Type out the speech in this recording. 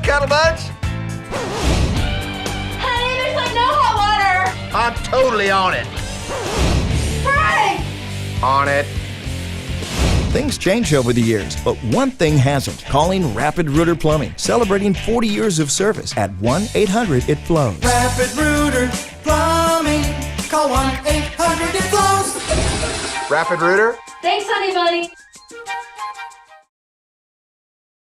Cuddle Buds? Honey, there's like no hot water. I'm totally on it. Frank! On it. Things change over the years, but one thing hasn't. Calling Rapid Rooter Plumbing, celebrating 40 years of service at 1-800-IT-FLOWS. Rapid Rooter Plumbing. Call 1-800-IT-FLOWS. Rapid Rooter? Thanks, honey bunny.